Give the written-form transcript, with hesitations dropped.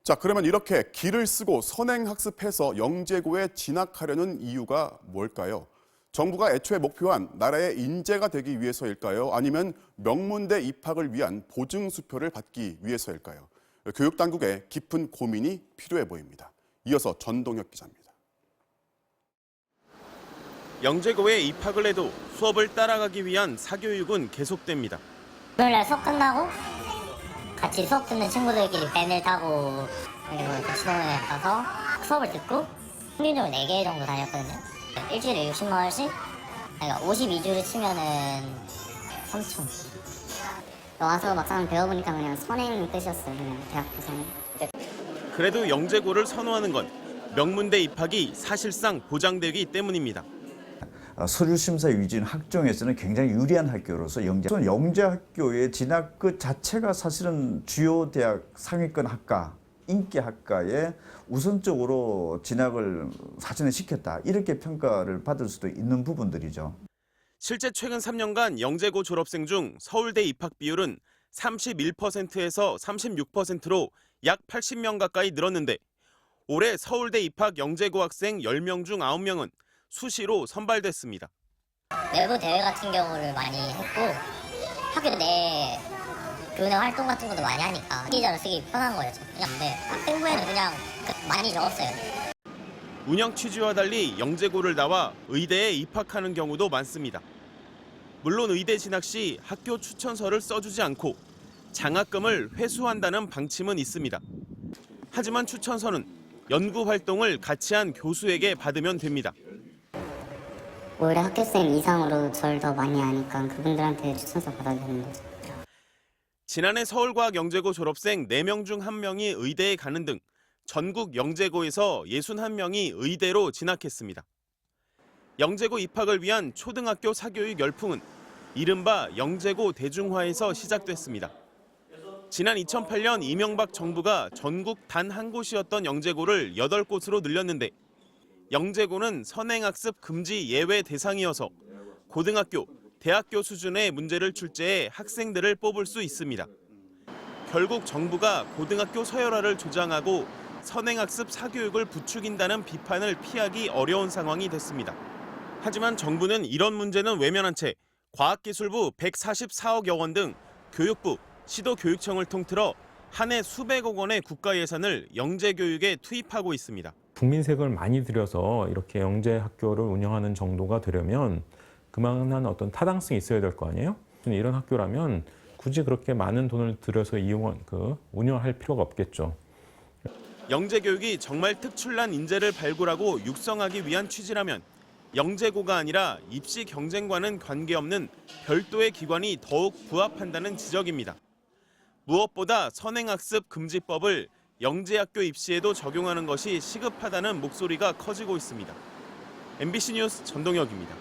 자, 그러면 이렇게 기를 쓰고 선행학습해서 영재고에 진학하려는 이유가 뭘까요? 정부가 애초에 목표한 나라의 인재가 되기 위해서일까요? 아니면 명문대 입학을 위한 보증수표를 받기 위해서일까요? 교육당국의 깊은 고민이 필요해 보입니다. 이어서 전동혁 기자입니다. 영재고에 입학을 해도 수업을 따라가기 위한 사교육은 계속됩니다. 토요일날 수업 끝나고 같이 수업 듣는 친구들끼리 밴을 타고 그리고 대치동에 가서 수업을 듣고 평균적으로 4개 정도 다녔거든요. 일주일에 60만 원씩, 그러니까 52주를 치면은 3천. 와서 막상 배워보니까 그냥 선행 뜻이었어요. 그냥 대학교 선행. 그래도 영재고를 선호하는 건 명문대 입학이 사실상 보장되기 때문입니다. 서류 심사 위주인 학종에서는 굉장히 유리한 학교로서 영재 학교의 진학 그 자체가 사실은 주요 대학 상위권 학과, 인기 학과에 우선적으로 진학을 사전에 시켰다. 이렇게 평가를 받을 수도 있는 부분들이죠. 실제 최근 3년간 영재고 졸업생 중 서울대 입학 비율은 31%에서 36%로 약 80명 가까이 늘었는데 올해 서울대 입학 영재고 학생 10명 중 9명은 수시로 선발됐습니다. 외부 대회 같은 경우를 많이 했고 학교 내 교내 활동 같은 것도 많이 하니까 기자를 쓰기 편한 거예요. 근데 학생부에는 그냥 많이 적었어요. 운영 취지와 달리 영재고를 나와 의대에 입학하는 경우도 많습니다. 물론 의대 진학 시 학교 추천서를 써주지 않고 장학금을 회수한다는 방침은 있습니다. 하지만 추천서는 연구 활동을 같이 한 교수에게 받으면 됩니다. 오히려 학교생 이상으로 저를 더 많이 아니까 그분들한테 추천서 받아야 되는 거죠. 지난해 서울과학영재고 졸업생 4명 중 1명이 의대에 가는 등 전국 영재고에서 61명이 의대로 진학했습니다. 영재고 입학을 위한 초등학교 사교육 열풍은 이른바 영재고 대중화에서 시작됐습니다. 지난 2008년 이명박 정부가 전국 단 한 곳이었던 영재고를 8곳으로 늘렸는데 영재고는 선행학습 금지 예외 대상이어서 고등학교, 대학교 수준의 문제를 출제해 학생들을 뽑을 수 있습니다. 결국 정부가 고등학교 서열화를 조장하고 선행학습 사교육을 부추긴다는 비판을 피하기 어려운 상황이 됐습니다. 하지만 정부는 이런 문제는 외면한 채 과학기술부 144억여 원 등 교육부, 시도교육청을 통틀어 한 해 수백억 원의 국가 예산을 영재교육에 투입하고 있습니다. 국민 세금을 많이 들여서 이렇게 영재 학교를 운영하는 정도가 되려면 그만한 어떤 타당성이 있어야 될 거 아니에요? 이런 학교라면 굳이 그렇게 많은 돈을 들여서 운영할 필요가 없겠죠. 영재교육이 정말 특출난 인재를 발굴하고 육성하기 위한 취지라면 영재고가 아니라 입시 경쟁과는 관계없는 별도의 기관이 더욱 부합한다는 지적입니다. 무엇보다 선행학습 금지법을 영재학교 입시에도 적용하는 것이 시급하다는 목소리가 커지고 있습니다. MBC 뉴스 전동혁입니다.